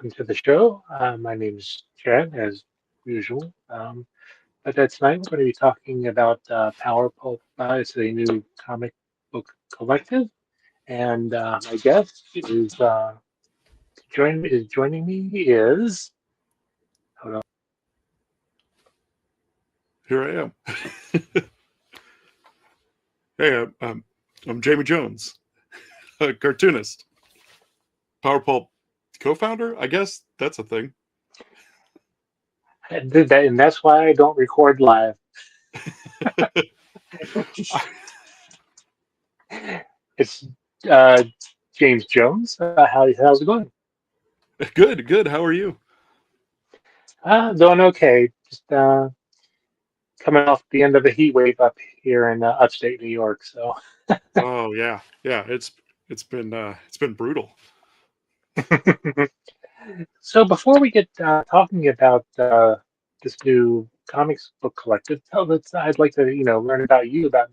welcome to the show. My name is Chad, as usual. But tonight we're going to be talking about Power Pulp. It's a new comic book collective, and my guest is joining me is hold on, Here I am. Hey, I'm Jamie Jones, a cartoonist, Power Pulp co-founder. I guess that's a thing. and that's why I don't record live. It's uh, James Jones. How's it going? Good, good. How are you? Doing okay. Just coming off the end of a heat wave up here in upstate New York. So. Oh yeah, yeah. It's been brutal. So before we get talking about this new comics book collective, I'd like to, learn about you, about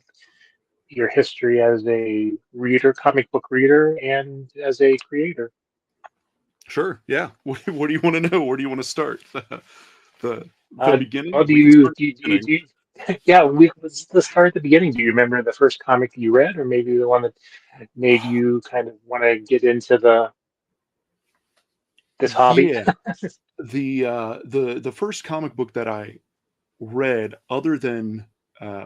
your history as a reader, comic book reader, and as a creator. Sure. Yeah. What do you want to know? Where do you want to start? The the Uh, beginning. well, We can start at the beginning. yeah, let's start at the beginning. Do you remember the first comic you read, or maybe the one that made you kind of want to get into this hobby? Yeah. The first comic book that I read, other than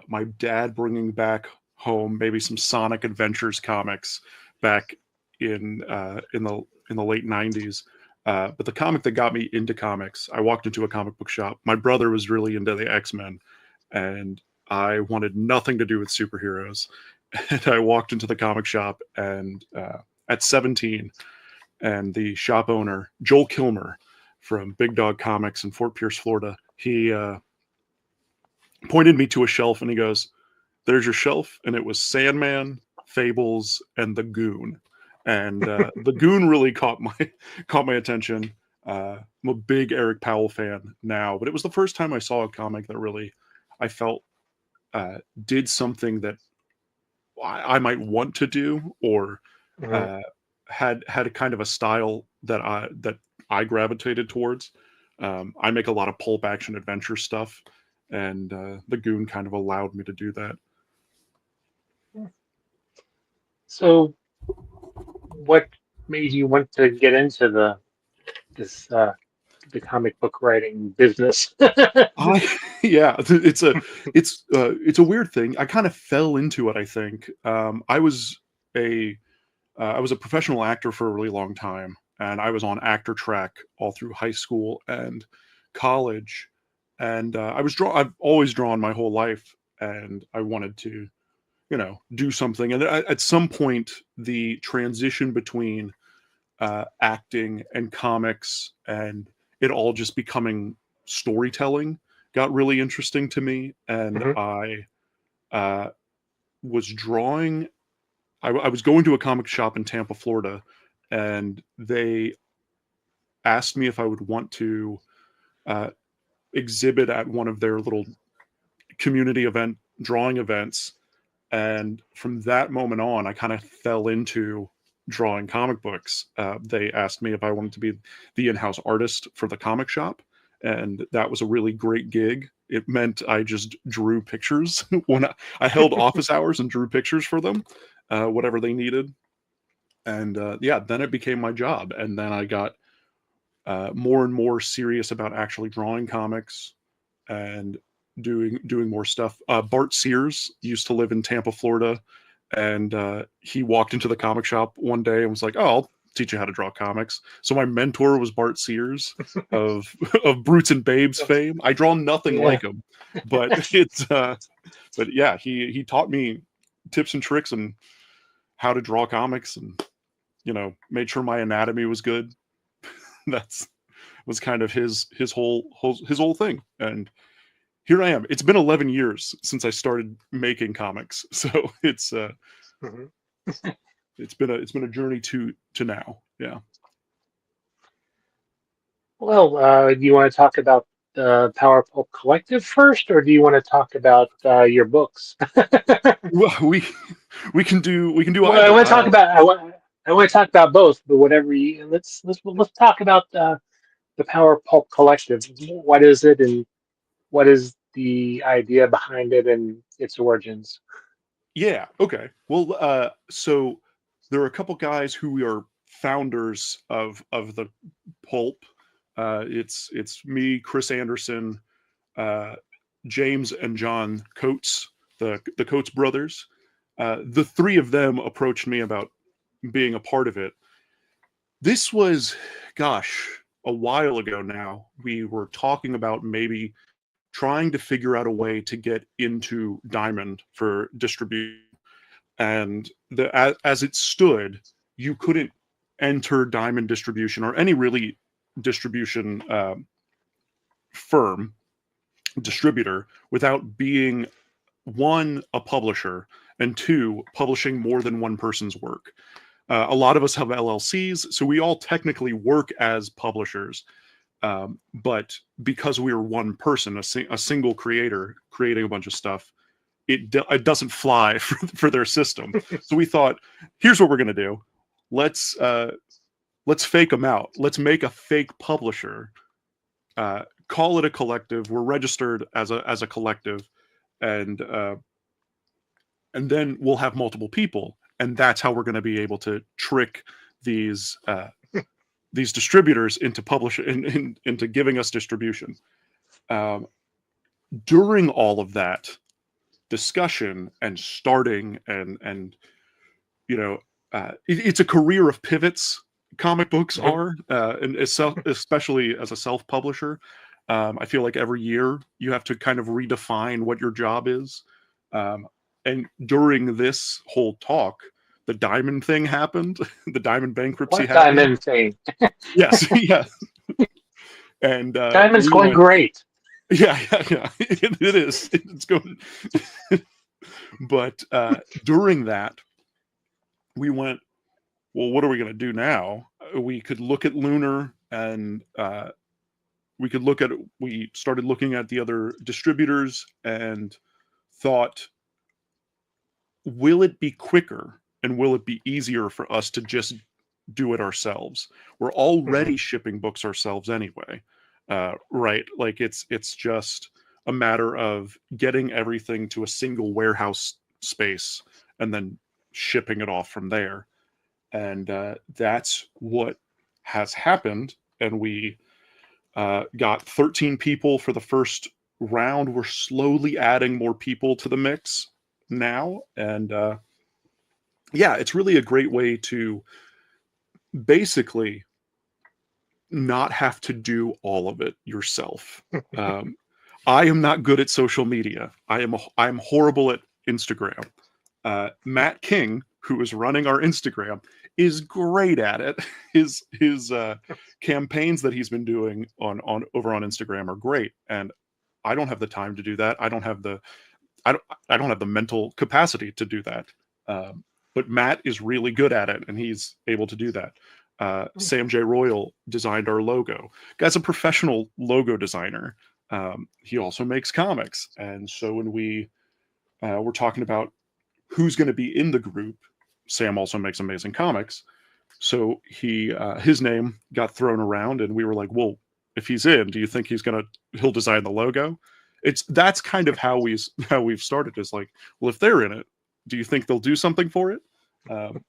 my dad bringing back home maybe some Sonic Adventures comics back in the late '90s. But the comic that got me into comics, I walked into a comic book shop. My brother was really into the X-Men, and I wanted nothing to do with superheroes. And I walked into the comic shop, and at 17, and the shop owner, Joel Kilmer from Big Dog Comics in Fort Pierce, Florida, he pointed me to a shelf and he goes, "There's your shelf," and it was Sandman, Fables, and the Goon. And the Goon really caught my attention. I'm a big Eric Powell fan now, but it was the first time I saw a comic that really I felt did something that I might want to do, or Mhm. uh, had a kind of a style that I gravitated towards. I make a lot of pulp action adventure stuff, and the Goon kind of allowed me to do that. So, what made you want to get into this the comic book writing business? I yeah, it's a weird thing. I kind of fell into it. I think a I was a professional actor for a really long time, and I was on actor track all through high school and college. And I've always drawn my whole life, and I wanted to do something. And at some point, the transition between acting and comics and it all just becoming storytelling got really interesting to me. And Mhm. I uh, was drawing. I was going to a comic shop in Tampa, Florida, and they asked me if I would want to uh, exhibit at one of their little community event drawing events. And from that moment on, I kind of fell into drawing comic books. They asked me if I wanted to be the in-house artist for the comic shop, and that was a really great gig. It meant I just drew pictures when I held office hours and drew pictures for them, whatever they needed. And yeah, then it became my job, and then I got more and more serious about actually drawing comics and doing more stuff. Bart Sears used to live in Tampa, Florida, and he walked into the comic shop one day and was like, "Oh, I'll teach you how to draw comics." So my mentor was Bart Sears of of Brutes and Babes fame. I draw nothing Yeah. like him, but but yeah, he taught me tips and tricks and how to draw comics, and made sure my anatomy was good. That's was kind of his whole thing. And here I am. It's been 11 years since I started making comics, so Mhm. it's been a journey to now. Yeah. Well, do you want to talk about the Power Pulp Collective first, or do you want to talk about your books? Well, we can do Well, I either. want to talk about I want to talk about both, but whatever you let's talk about the Power Pulp Collective. What is it, and what is the idea behind it and its origins? Yeah. Okay. Well, so there are a couple guys who are founders of the Pulp. It's me, Chris Anderson, uh, James and John Coates, the Coates brothers. The three of them approached me about being a part of it. This was, gosh, a while ago now. We were talking about maybe trying to figure out a way to get into Diamond for distribution. And as it stood, you couldn't enter Diamond distribution or any really distribution firm distributor without being one, a publisher, and two, publishing more than one person's work. A lot of us have LLCs, so we all technically work as publishers. But because we are one person, a single creator creating a bunch of stuff, it doesn't fly for their system. So we thought, here's what we're gonna do. Let's let's fake them out. Let's make a fake publisher. Call it a collective. We're registered as a collective, and then we'll have multiple people, and that's how we're going to be able to trick these these distributors into into giving us distribution. Um, During all of that discussion and starting and you know, it's a career of pivots. Comic books Mhm. are, and especially as a self publisher. I feel like every year you have to kind of redefine what your job is. Um, and during this whole talk, the Diamond thing happened. The Diamond bankruptcy What happened. Diamond thing? Yes, yeah. And Diamond's we going went, great. yeah, yeah, yeah. It is. It's going. But during that, we went, well, what are we going to do now? We could look at Lunar and we started looking at the other distributors and thought, will it be quicker and will it be easier for us to just do it ourselves? We're Mhm. already shipping books ourselves anyway, right? Like it's just a matter of getting everything to a single warehouse space and then shipping it off from there. And that's what has happened. And we got 13 people for the first round. We're slowly adding more people to the mix now. And yeah, it's really a great way to basically not have to do all of it yourself. Um, I am not good at social media. I'm horrible at Instagram. Matt King, who is running our Instagram, is great at it. His campaigns that he's been doing on over on Instagram are great, and I don't have the time to do that. I don't I don't have the mental capacity to do that. But Matt is really good at it, and he's able to do that. Sam J. Royal designed our logo. Guy's a professional logo designer. He also makes comics, and so when we were talking about who's going to be in the group, Sam also makes amazing comics. So his name got thrown around, and we were like, well, if he's in, do you think he'll design the logo? That's kind of how we've started. Is like, well, if they're in it, do you think they'll do something for it? Um,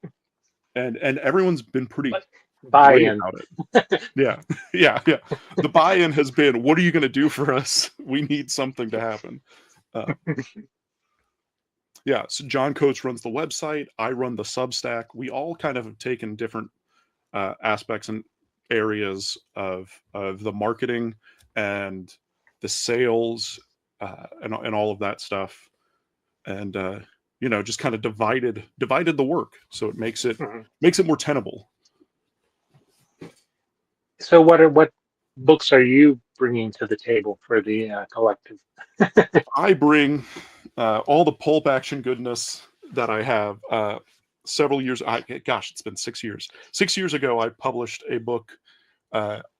and everyone's been pretty But great buy-in. about it. Yeah, yeah, yeah. The buy-in has been, what are you going to do for us? We need something to happen. Uh, yeah, so John Coates runs the website. I run the Substack. We all kind of have taken different aspects and areas of the marketing and the sales and all of that stuff, and just kind of divided the work, so it Mhm. makes it more tenable. So, what books are you bringing to the table for the collective? I bring all the pulp action goodness that I have. Several years, gosh, it's been 6 years. 6 years ago, I published a book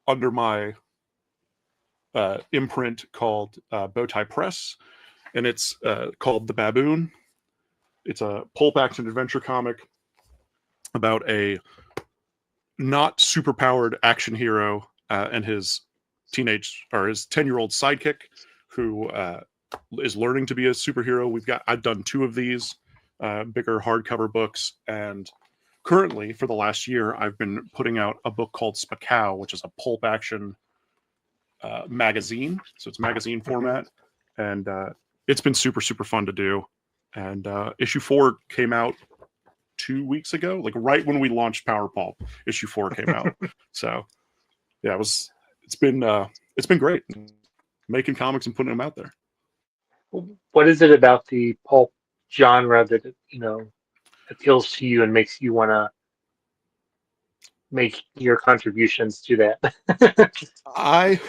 under my imprint called Bowtie Press, and it's called The Baboon. It's a pulp action adventure comic. about a not super powered action hero and his his 10-year-old sidekick who is learning to be a superhero. I've done two of these bigger hardcover books, and currently for the last year I've been putting out a book called Spacow, which is a pulp action magazine. So it's magazine Mhm. format, and it's been super super fun to do. And issue 4 came out 2 weeks ago, like right when we launched Power Pulp. Issue 4 came out. So yeah, it's been great making comics and putting them out there. What is it about the pulp genre that appeals to you and makes you want to make your contributions to that? I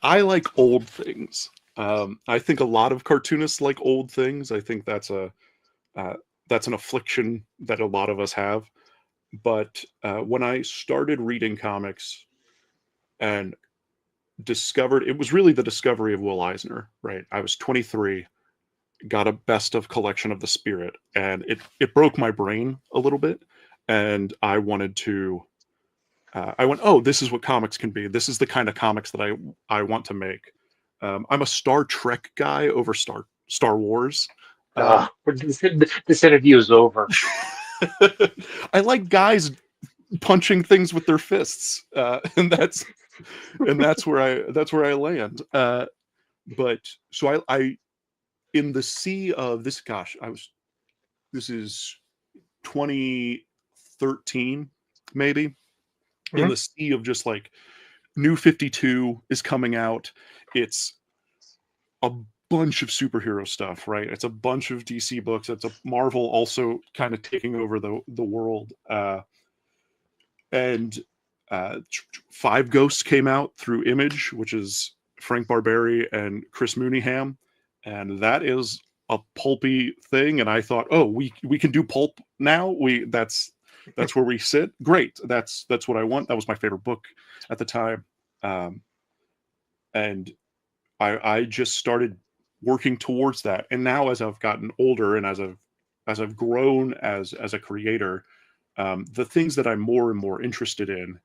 I like old things. I think a lot of cartoonists like old things. I think uh, that's an affliction that a lot of us have. But when I started reading comics and discovered, it was really the discovery of Will Eisner. Right, I was 23, got a best of collection of the Spirit, and it broke my brain a little bit, and I wanted to. I went, oh, this is what comics can be. This is the kind of comics that I want to make. I'm a Star Trek guy over Star Wars. Um, This interview is over. I like guys punching things with their fists, that's where I land. But so I in the sea of this. Gosh, I was this is 2013 maybe, in Mhm. the sea of just like New 52 is coming out. It's a bunch of superhero stuff, right? It's a bunch of DC books. It's a Marvel also kind of taking over the world. And Five Ghosts came out through Image, which is Frank Barberi and Chris Mooneyham, and that is a pulpy thing. And I thought, oh, we can do pulp now. That's where we sit. Great. That's what I want. That was my favorite book at the time. Um, and I just started working towards that. And now as I've gotten older and as I've grown as a creator, the things that I'm more and more interested in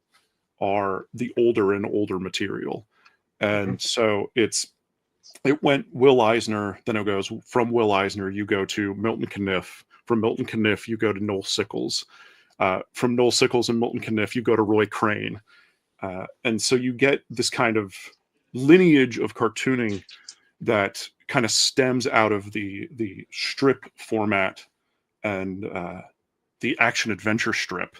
are the older and older material. Mhm. And so it went Will Eisner, then it goes from Will Eisner, you go to Milton Caniff. From Milton Caniff, you go to Noel Sickles. From Noel Sickles and Milton Caniff, you go to Roy Crane. And so you get this kind of lineage of cartooning that kind of stems out of the strip format and the action adventure strip,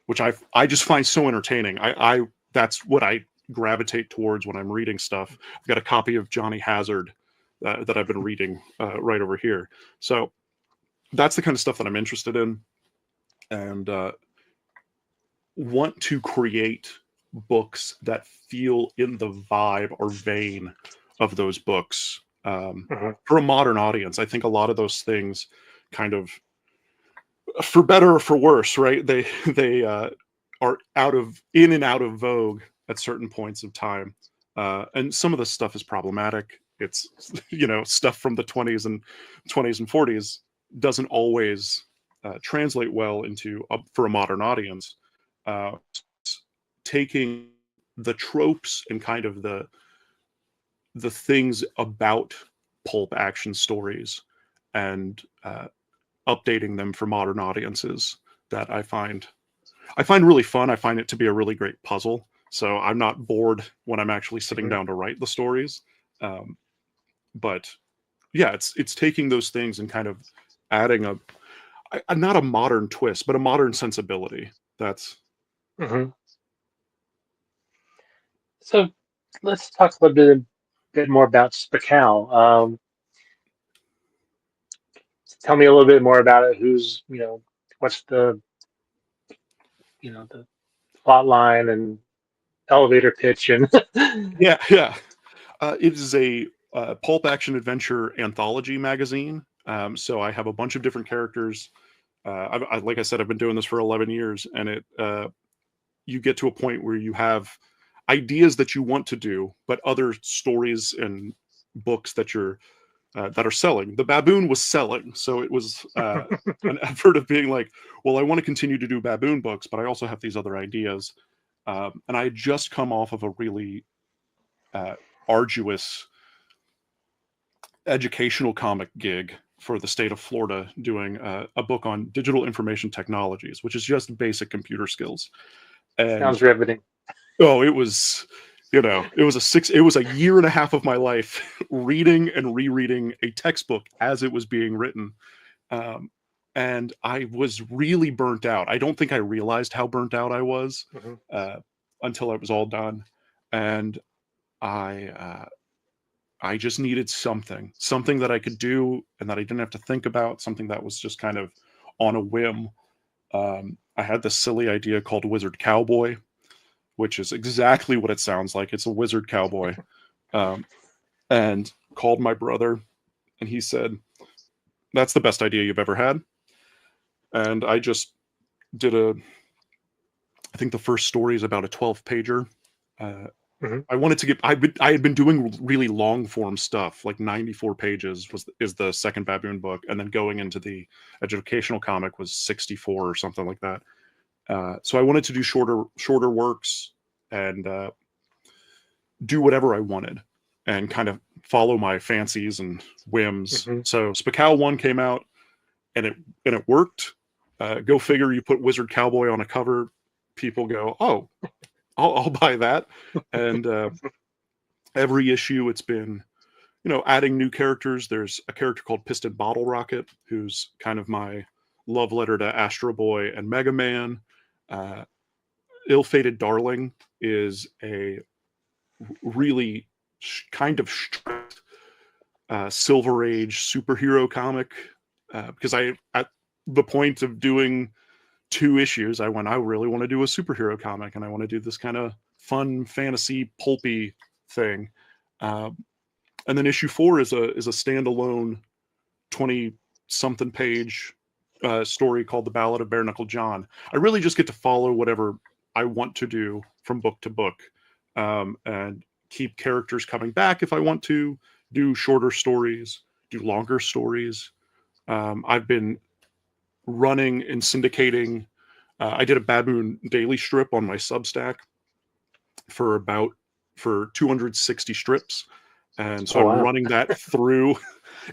which I just find so entertaining. I That's what I gravitate towards when I'm reading stuff. I've got a copy of Johnny Hazard that I've been reading right over here. So that's the kind of stuff that I'm interested in, and want to create books that feel in the vibe or vein of those books Mhm. for a modern audience. I think a lot of those things kind of, for better or for worse, right? They are out of in and out of vogue at certain points of time, and some of the stuff is problematic. It's stuff from the 20s and 40s doesn't always translate well into for a modern audience. Uh, Taking the tropes and kind of the things about pulp action stories and updating them for modern audiences that I find really fun. I find it to be a really great puzzle. So I'm not bored when I'm actually sitting Mhm. down to write the stories. Um, but yeah, it's taking those things and kind of adding not a modern twist, but a modern sensibility. That's Mhm. So let's talk a little bit more about Spacow. Tell me a little bit more about it. What's the plot line and elevator pitch and yeah, yeah. It is a pulp action adventure anthology magazine. So I have a bunch of different characters. Like I said, I've been doing this for 11 years, and you get to a point where you have ideas that you want to do, but other stories and books that you're that are selling. The Baboon was selling, so it was an effort of being like, well, I want to continue to do Baboon books, but I also have these other ideas. And I had just come off of a really arduous educational comic gig for the state of Florida, doing a book on digital information technologies, which is just basic computer skills. And Sounds riveting. oh, it was, it was a year and a half of my life reading and rereading a textbook as it was being written. Um, and I was really burnt out. I don't think I realized how burnt out I was Hmm. uh, until it was all done. And I I just needed something that I could do and that I didn't have to think about, something that was just kind of on a whim. I had this silly idea called Wizard Cowboy, which is exactly what it sounds like. It's a wizard cowboy. Um, and called my brother, and he said, "That's the best idea you've ever had." And I just did I think the first story is about a 12 pager. Uh, Hmm. I wanted to get. I had been doing really long form stuff, like 94 pages is the second Baboon book, and then going into the educational comic was 64 or something like that. So I wanted to do shorter works and do whatever I wanted and kind of follow my fancies and whims. Hmm. So Spacow 1 came out and it worked. Go figure, you put Wizard Cowboy on a cover, people go, "Oh, I'll buy that." And every issue it's been, adding new characters. There's a character called Piston Bottle Rocket, who's kind of my love letter to Astro Boy and Mega Man. Uh, Ill-Fated Darling is a really kind of strict Silver Age superhero comic, because at the point of doing 2 issues, I really want to do a superhero comic, and I want to do this kind of fun fantasy pulpy thing. Um, and then issue 4 is a standalone 20 something page story called The Ballad of Bare Knuckle John. I really just get to follow whatever I want to do from book to book, and keep characters coming back if I want to, do shorter stories, do longer stories. I've been running and syndicating. I did a Baboon daily strip on my Substack for 260 strips, and so Oh I'm wow. running that through.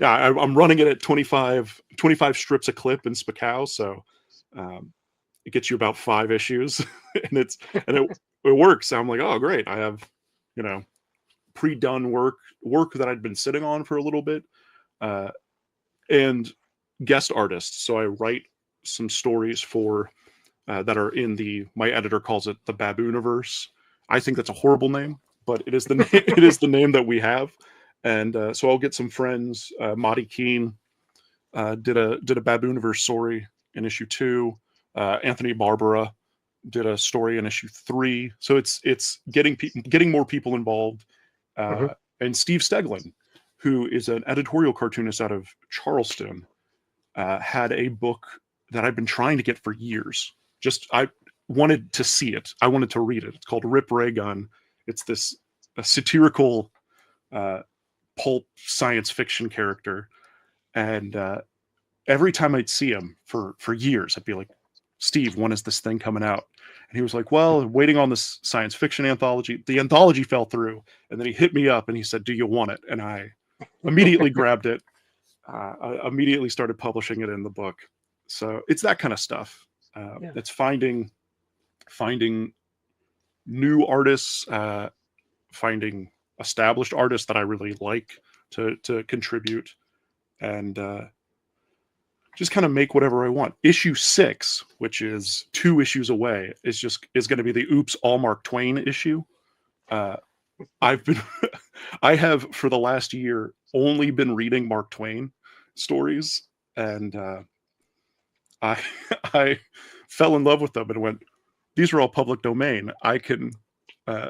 Yeah, I'm running it at 25 strips a clip in Spacow, so it gets you about 5 issues, and it works. I'm like, oh great, I have you know pre-done work that I'd been sitting on for a little bit, uh, and guest artists. So I write some stories for that are in my editor calls it the Babooniverse. I think that's a horrible name, but it is the it is the name that we have. And so I'll get some friends. Monty Keene did a Babooniverse story in issue 2. Anthony Barbara did a story in issue 3. So it's getting more people involved. Hmm. And Steve Steglin, who is an editorial cartoonist out of Charleston, had a book that I've been trying to get for years. Just I wanted to see it. I wanted to read it. It's called Rip Raygun. It's this a satirical uh, pulp science fiction character, and every time I'd see him for years, I'd be like, "Steve, when is this thing coming out?" And he was like, "Well, waiting on this science fiction anthology." The anthology fell through, and then he hit me up and he said, "Do you want it?" And I immediately grabbed it. I immediately started publishing it in the book. So it's that kind of stuff. Yeah. It's finding new artists, finding established artists that I really like to contribute, and just kind of make whatever I want. Issue 6, which is 2 issues away, is going to be the Oops All Mark Twain issue. Uh, I've been I have for the last year only been reading Mark Twain stories, and I I fell in love with them and went, these are all public domain. I can uh,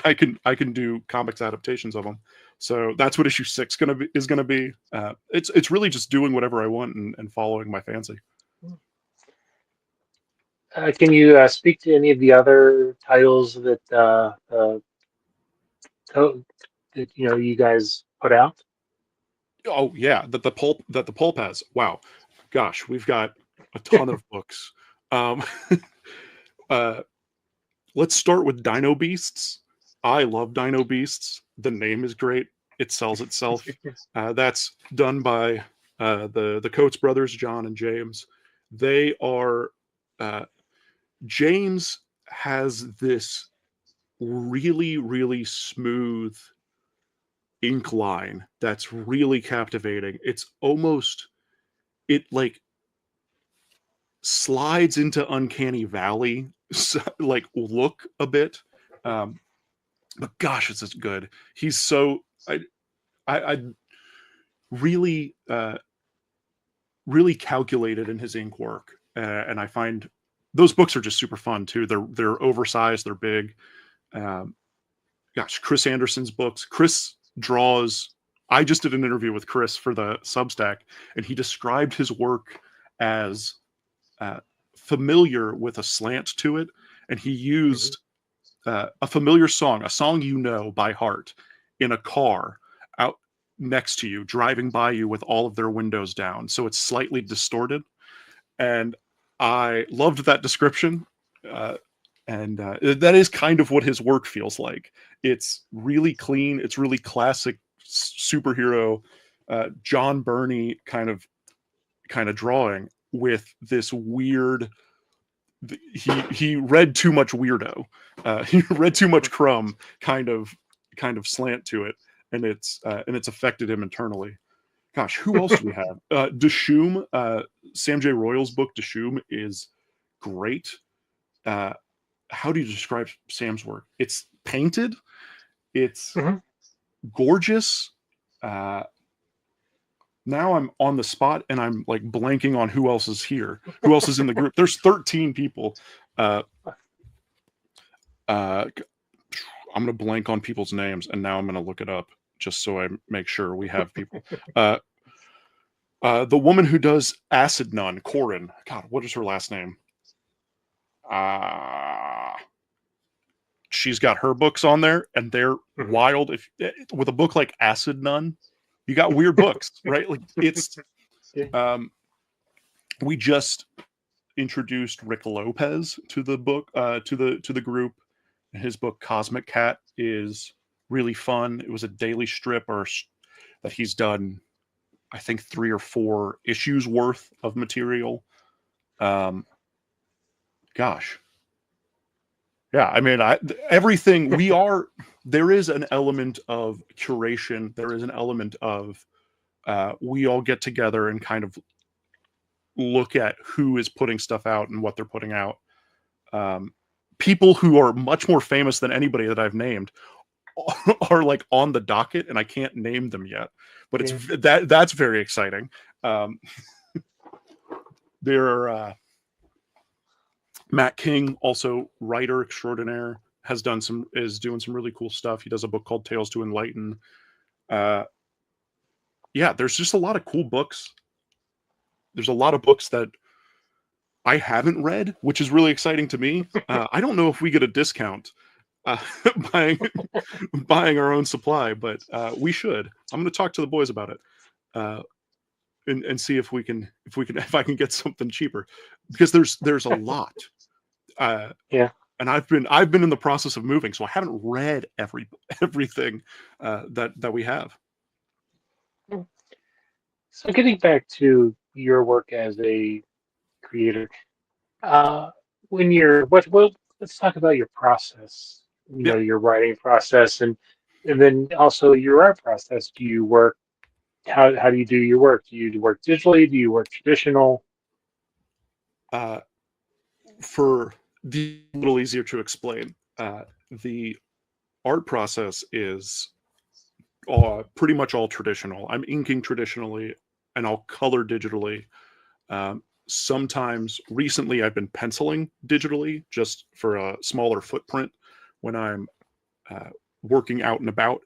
I can do comics adaptations of them. So that's what issue 6 is gonna be. It's really just doing whatever I want and following my fancy. Can you speak to any of the other titles to, that you guys put out? Oh yeah, that the pulp has. Wow, gosh, we've got a ton of books. Um, uh, let's start with Dino Beasts. I love Dino Beasts. The name is great. It sells itself. That's done by the Coates brothers, John and James. They are uh, James has this really smooth ink line that's really captivating. It's almost it like slides into uncanny valley like look a bit. Um, but gosh, it's just good. He's so I really really calculated in his ink work, and I find those books are just super fun too. They're oversized, they're big. Um, gosh, Chris Anderson's books. Chris draws. I just did an interview with Chris for the Substack, and he described his work as uh, familiar with a slant to it, and he Mhm. used a familiar song, a song you know by heart, in a car out next to you, driving by you with all of their windows down, so it's slightly distorted. And I loved that description. Uh, and that is kind of what his work feels like. It's really clean. It's really classic superhero, John Burney kind of drawing with this weird. He read too much weirdo. He read too much crumb. Kind of slant to it, and it's affected him internally. Gosh, who else do we have? Dishoom, Sam J. Royal's book Dishoom is great. Uh, how do you describe Sam's work? It's painted. It's Mhm. gorgeous. Uh, now I'm on the spot and I'm like blanking on who else is here. Who else is in the group? There's 13 people. Uh, uh, I'm gonna blank on people's names, and now I'm gonna look it up just so I make sure we have people. Uh, the woman who does Acid Nun, Corin. God, what is her last name? Uh, she's got her books on there, and they're Mhm. wild. If with a book like Acid Nun, you got weird books, right? Like it's. Yeah. Um, we just introduced Rick Lopez to the book, to the group. His book Cosmic Cat is really fun. It was a daily strip that he's done, I think 3 or 4 issues worth of material. Um, gosh, yeah, I mean, everything we are. There is an element of curation. There is an element of we all get together and kind of look at who is putting stuff out and what they're putting out. Um, People who are much more famous than anybody that I've named are like on the docket, and I can't name them yet. But Yeah. that's very exciting. Um, there are Matt King, also writer extraordinaire, is doing some really cool stuff. He does a book called Tales to Enlighten. Uh, yeah, there's just a lot of cool books. There's a lot of books that I haven't read, which is really exciting to me. I don't know if we get a discount uh, buying buying our own supply, but we should. I'm going to talk to the boys about it uh, and see if I can get something cheaper because there's a lot. Uh, Yeah. and I've been in the process of moving, so I haven't read everything that we have. So getting back to your work as a creator, uh, when you're what let's talk about your process. You Yeah, know, your writing process and then also your art process. Do you work how do you do your work? Do you work digitally? Do you work traditional? uh, for the a little easier to explain, the art process is pretty much all traditional. I'm inking traditionally, and I'll color digitally. Sometimes recently I've been penciling digitally just for a smaller footprint when I'm uh, working out and about.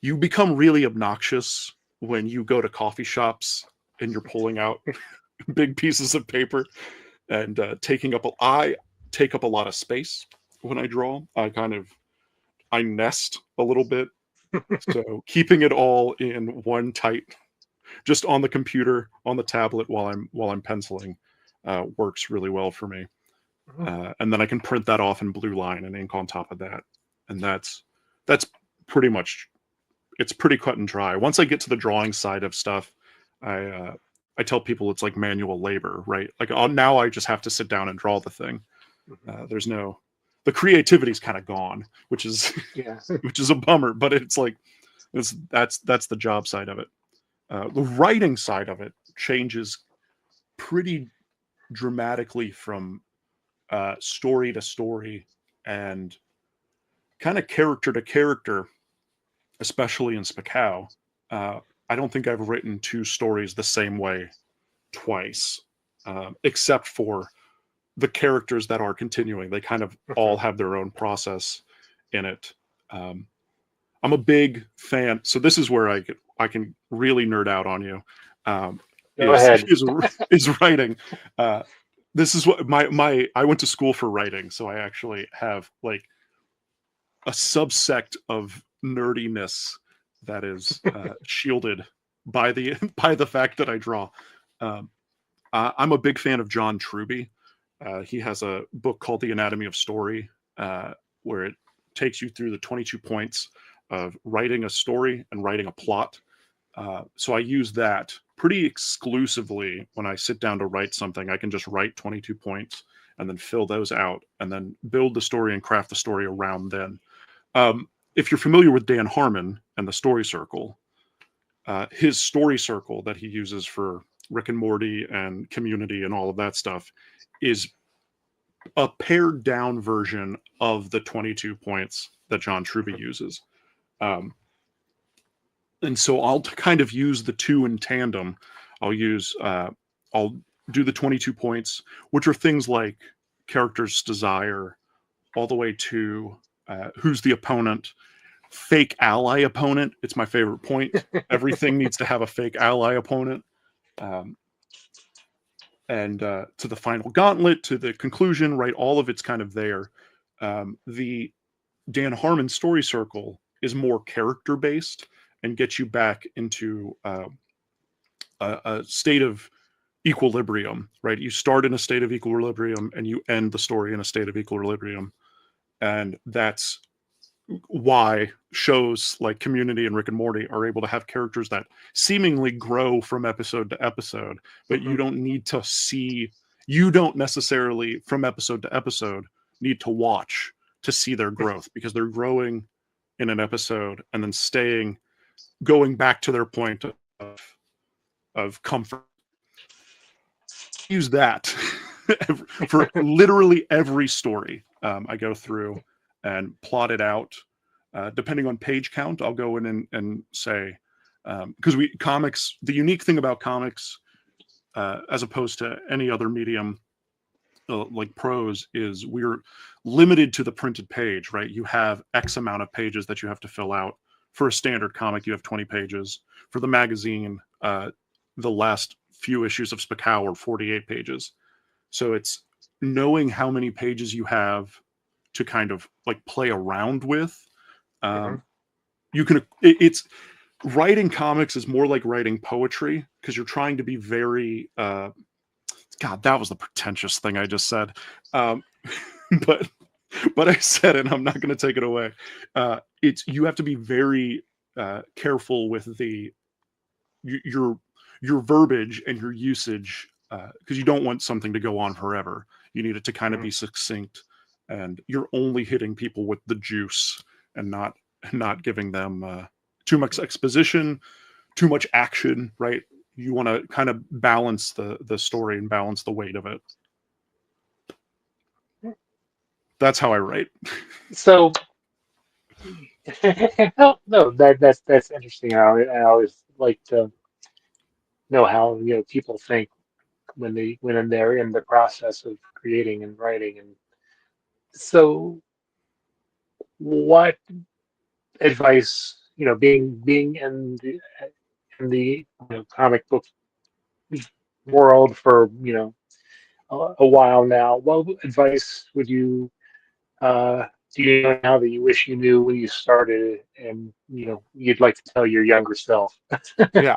You become really obnoxious when you go to coffee shops and you're pulling out big pieces of paper and I take up a lot of space when I draw. I nest a little bit, so keeping it all in one tight. just on the computer, on the tablet while I'm penciling, works really well for me. Mhm. And then I can print that off in blue line and ink on top of that, and that's pretty much, it's pretty cut and dry. Once I get to the drawing side of stuff, I tell people it's like manual labor, right? Like now I just have to sit down and draw the thing. Mhm. There's no, the creativity's kind of gone, which is Yeah. which is a bummer. But it's like that's the job side of it. The writing side of it changes pretty dramatically from story to story and kind of character to character, especially in Spacao. I don't think I've written two stories the same way twice, except for the characters that are continuing. They kind of all Mhm. have their own process in it. Um, I'm a big fan. So this is where I can really nerd out on you. Um, Go is ahead. is writing. Uh, this is what my I went to school for writing, so I actually have like a subsect of nerdiness that is shielded by the by the fact that I draw. Um, I'm a big fan of John Truby. He has a book called The Anatomy of Story, where it takes you through the 22 points of writing a story and writing a plot. So I use that pretty exclusively when I sit down to write something. I can just write 22 points and then fill those out and then build the story and craft the story around then. If you're familiar with Dan Harmon and the Story Circle, his story circle that he uses for Rick and Morty and Community and all of that stuff is a pared down version of the 22 points that John Truby uses. Um, and so I'll kind of use the two in tandem. I'll use, I'll do the 22 points, which are things like character's desire, all the way to who's the opponent, fake ally opponent. It's my favorite point. Everything needs to have a fake ally opponent. Um, and to the final gauntlet, to the conclusion, right? All of it's kind of there. The Dan Harmon story circle is more character based and gets you back into a state of equilibrium, right? You start in a state of equilibrium and you end the story in a state of equilibrium. And that's why shows like Community and Rick and Morty are able to have characters that seemingly grow from episode to episode, but you Mhm. don't need to see, you don't necessarily from episode to episode need to watch to see their growth because they're growing in an episode and then staying, going back to their point of comfort. Use that for literally every story. I go through and plot it out. Depending on page count, I'll go in and say, because we comics, the unique thing about comics, as opposed to any other medium like prose, is we're limited to the printed page, right? You have X amount of pages that you have to fill out. For a standard comic, you have 20 pages. For the magazine, the last few issues of Spacao are 48 pages. So it's knowing how many pages you have to kind of like play around with. Mhm. Um, you can, it's writing comics is more like writing poetry because you're trying to be very, God, that was the pretentious thing I just said. Um, but, but I said it, and I'm not going to take it away. It's, you have to be very careful with the, your, your verbiage and your usage because you don't want something to go on forever. You need it to kind of Mhm. be succinct, and you're only hitting people with the juice and not giving them too much exposition, too much action. Right? You want to kind of balance the story and balance the weight of it. That's how I write. So, no, no, that's interesting. I always like to know how, people think when they're in the process of creating and writing. And so, what advice, being in the comic book world for a while now, what advice would you do you know now that you wish you knew when you started, and you'd like to tell your younger self? Yeah.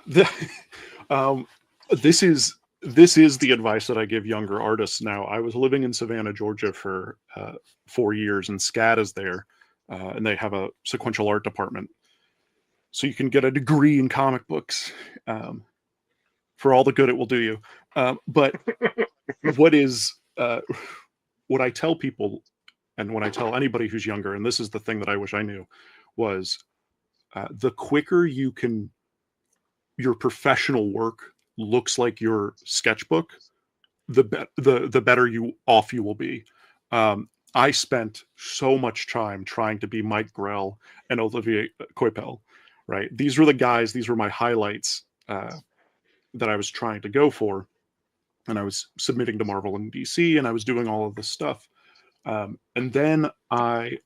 The, um, this is the advice that I give younger artists now. I was living in Savannah, Georgia for 4 years, and SCAD is there, and they have a sequential art department. So you can get a degree in comic books for all the good it will do you. But what is what I tell people, and when I tell anybody who's younger, and this is the thing that I wish I knew, was the quicker you can your professional work looks like your sketchbook, the better you will be. I spent so much time trying to be Mike Grell and Olivier Coipel, right? These were the guys. These were my highlights that I was trying to go for, and I was submitting to Marvel and DC, and I was doing all of this stuff. And then I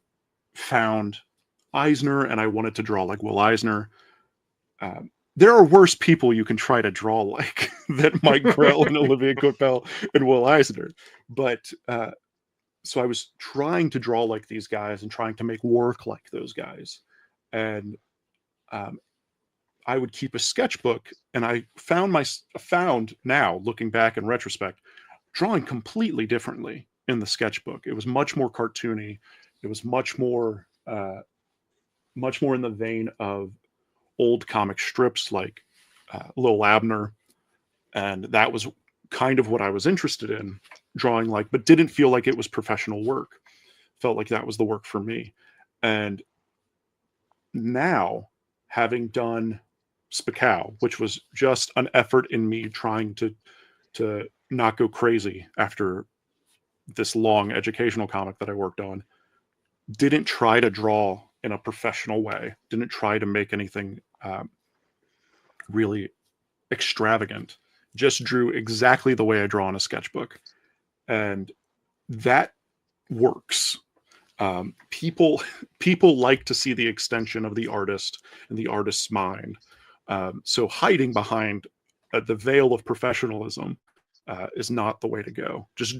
found Eisner, and I wanted to draw like Will Eisner. There are worse people you can try to draw like than Mike Grell and Olivier Coipel and Will Eisner. But so I was trying to draw like these guys and trying to make work like those guys. And I would keep a sketchbook, and I found now, looking back in retrospect, drawing completely differently in the sketchbook. It was much more cartoony. It was much more in the vein of old comic strips like Lil Abner, and that was kind of what I was interested in drawing like, but didn't feel like it was professional work. Felt like that was the work for me. And now, having done Spakow, which was just an effort in me trying to not go crazy after this long educational comic that I worked on, didn't try to draw in a professional way, didn't try to make anything really extravagant, just drew exactly the way I draw in a sketchbook. And that works. People like to see the extension of the artist and the artist's mind. So hiding behind the veil of professionalism is not the way to go. Just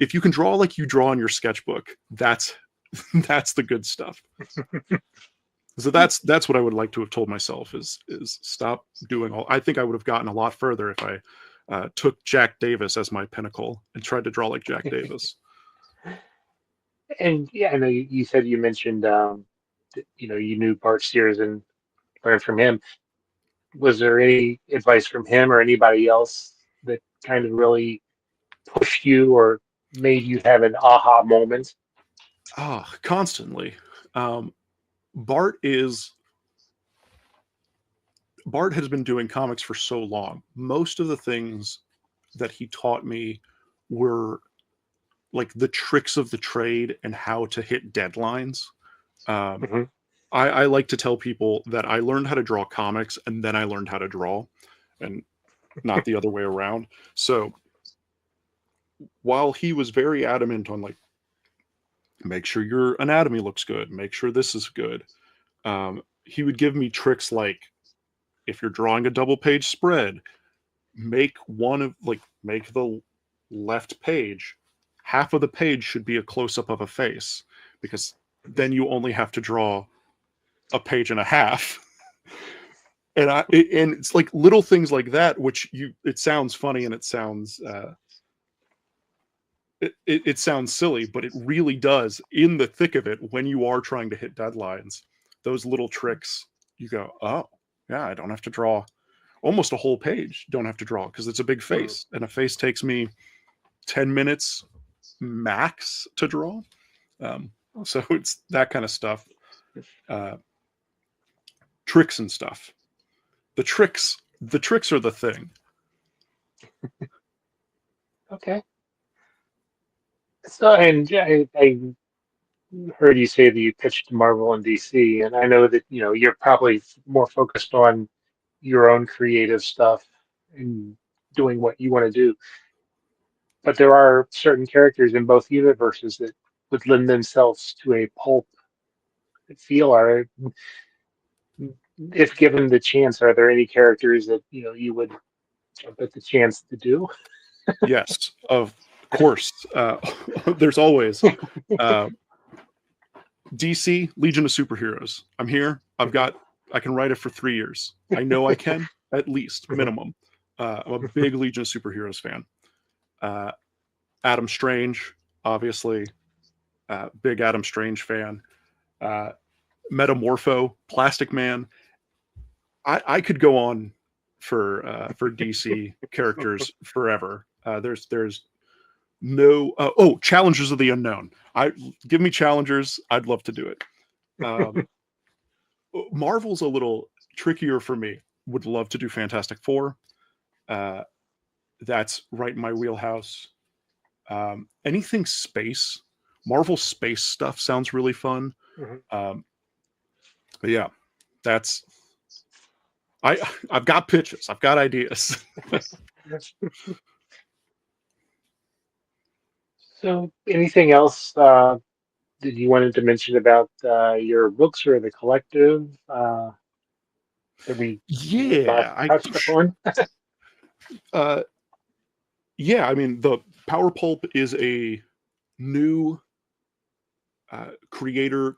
if you can draw like you draw in your sketchbook, that's that's the good stuff. So that's what I would like to have told myself is stop doing all. I think I would have gotten a lot further if I took Jack Davis as my pinnacle and tried to draw like Jack Davis. And yeah, I know you said you mentioned you knew Bart Sears and learned from him. Was there any advice from him or anybody else that kind of really pushed you or made you have an aha moment? Constantly. Um, Bart is Bart has been doing comics for so long. Most of the things that he taught me were like the tricks of the trade and how to hit deadlines. Um, Hmm. I like to tell people that I learned how to draw comics and then I learned how to draw, and not the other way around. So while he was very adamant on like, make sure your anatomy looks good, make sure this is good, he would give me tricks like, if you're drawing a double page spread, make the left page, half of the page should be a close up of a face, because then you only have to draw a page and a half. And it's like little things like that, which it sounds funny and it sounds it sounds silly, but it really does in the thick of it when you are trying to hit deadlines. Those little tricks, you go, oh yeah, I don't have to draw almost a whole page. Don't have to draw because it's a big face, and a face takes me 10 minutes max to draw. So it's that kind of stuff. Uh, Tricks and stuff. The tricks are the thing. Okay. So, and yeah, I heard you say that you pitched to Marvel and DC, and I know that you're probably more focused on your own creative stuff and doing what you want to do. But there are certain characters in both universes that would lend themselves to a pulp feel. Or if given the chance, are there any characters that you would jump at the chance to do? Yes, of course. There's always uh, DC Legion of Superheroes. I'm here. I can write it for 3 years. I know I can. at least Mhm. minimum. I'm a big Legion of Superheroes fan. Uh, Adam Strange, obviously, big Adam Strange fan. Uh, Metamorpho, Plastic Man. I could go on for DC characters forever. There's no Challengers of the Unknown. I Give me Challengers. I'd love to do it. Um, Marvel's a little trickier for me. Would love to do Fantastic Four. Uh, that's right in my wheelhouse. Anything space, Marvel space stuff sounds really fun. Mhm. Um, but yeah, that's I. I've got pitches. I've got ideas. So, anything else that you wanted to mention about your books or the collective that we have not Yeah, touched upon? uh, yeah. I mean, the Power Pulp is a new creator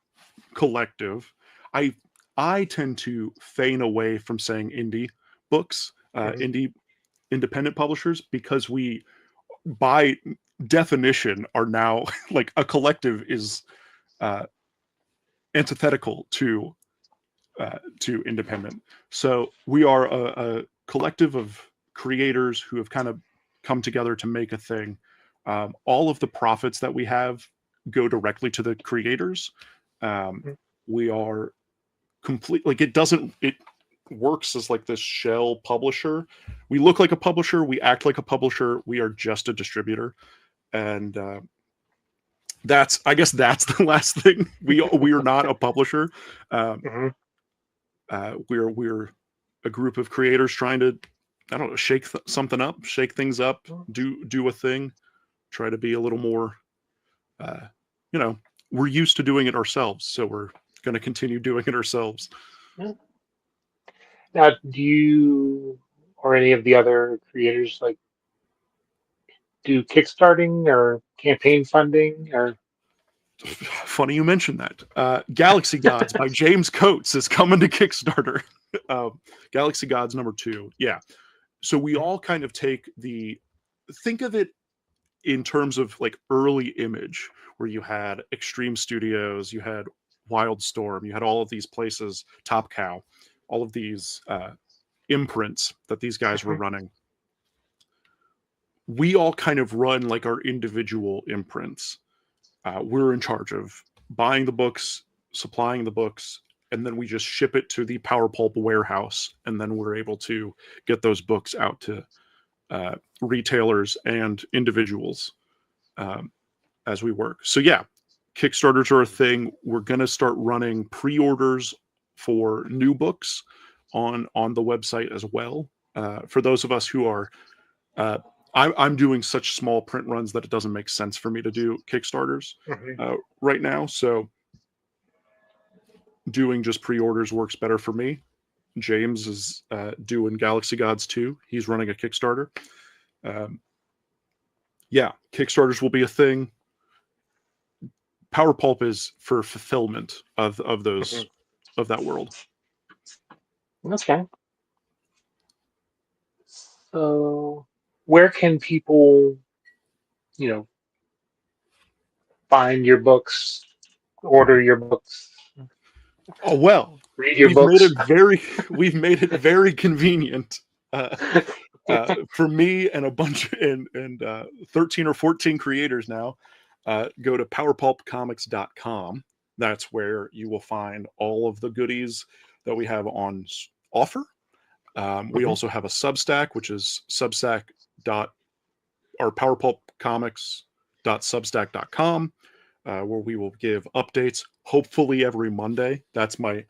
collective. I I tend to feign away from saying indie books, Mhm. independent publishers, because we, by definition, are now like a collective is uh, antithetical to independent. So we are a collective of creators who have kind of come together to make a thing. All of the profits that we have go directly to the creators. Um, Mhm. we are complete, like, it works as like this shell publisher. We look like a publisher, we act like a publisher, we are just a distributor. And that's, I guess that's the last thing. We are not a publisher. um, Mhm. we're a group of creators trying to, I don't know, shake something up, shake things up, do a thing, try to be a little more, uh, you know, we're used to doing it ourselves, so we're going to continue doing it ourselves. Yeah. Now, do you or any of the other creators like do kickstarting or campaign funding or? Funny you mentioned that. Galaxy Gods by James Coates is coming to Kickstarter. uh, Galaxy Gods #2. Yeah. So we all kind of think of it in terms of like early Image, where you had Extreme Studios, you had Wildstorm, you had all of these places, Top Cow, all of these imprints that these guys were Mhm. running. We all kind of run like our individual imprints. We're in charge of buying the books, supplying the books, and then we just ship it to the Power Pulp warehouse, and then we're able to get those books out to retailers and individuals um, as we work. So yeah, Kickstarters are a thing. We're gonna start running pre-orders for new books on the website as well. For those of us who are uh, I'm doing such small print runs that it doesn't make sense for me to do Kickstarters Mhm. right now. So doing just pre-orders works better for me. James is doing Galaxy Gods 2. He's running a Kickstarter. Um, yeah, Kickstarters will be a thing. Power Pulp is for fulfillment of Mhm. those of that world. Okay. So, where can people, you know, find your books, order your books, Oh well, read your books? we've made it very convenient uh, for me and a bunch and 13 or 14 creators now. Go to powerpulpcomics.com. That's where you will find all of the goodies that we have on offer. We Mhm. also have a Substack, which is substack dot or powerpulpcomics.substack.com, where we will give updates hopefully every Monday. That's my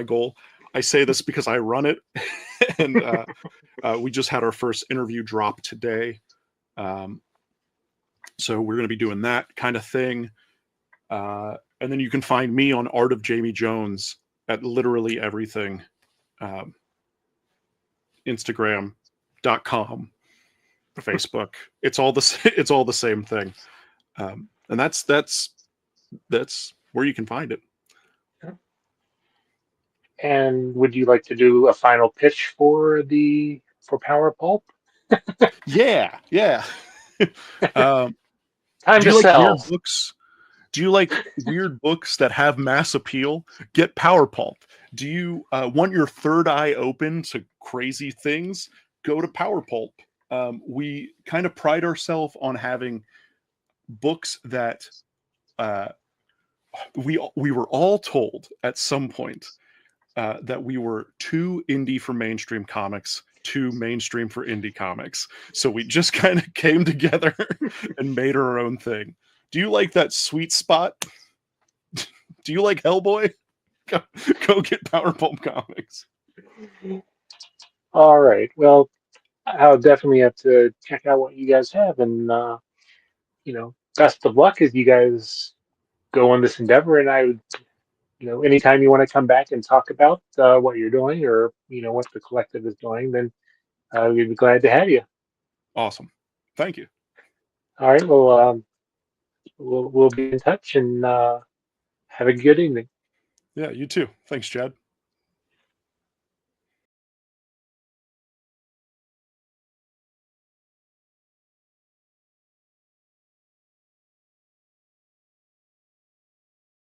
goal. I say this because I run it, and we just had our first interview drop today. Um, so we're going to be doing that kind of thing. And then you can find me on Art of Jamie Jones at literally everything. Um, Instagram.com, Facebook. It's all the same thing. And that's where you can find it. And would you like to do a final pitch for the for Power Pulp? Yeah, yeah. um, Time do to you like sell. weird books? Do you like weird books that have mass appeal? Get Power Pulp. Do you want your third eye open to crazy things? Go to Power Pulp. We kind of pride ourselves on having books that uh, we were all told at some point that we were too indie for mainstream comics, too mainstream for indie comics. So we just kind of came together and made our own thing. Do you like that sweet spot? Do you like Hellboy? Go, go get Powerpulp comics. All right. Well, I'll definitely have to check out what you guys have, and best of luck as you guys go on this endeavor. And I would, anytime you want to come back and talk about what you're doing or what the collective is doing, then we'd be glad to have you. Awesome. Thank you. All right. Well, we'll be in touch and have a good evening. Yeah, you too. Thanks, Chad.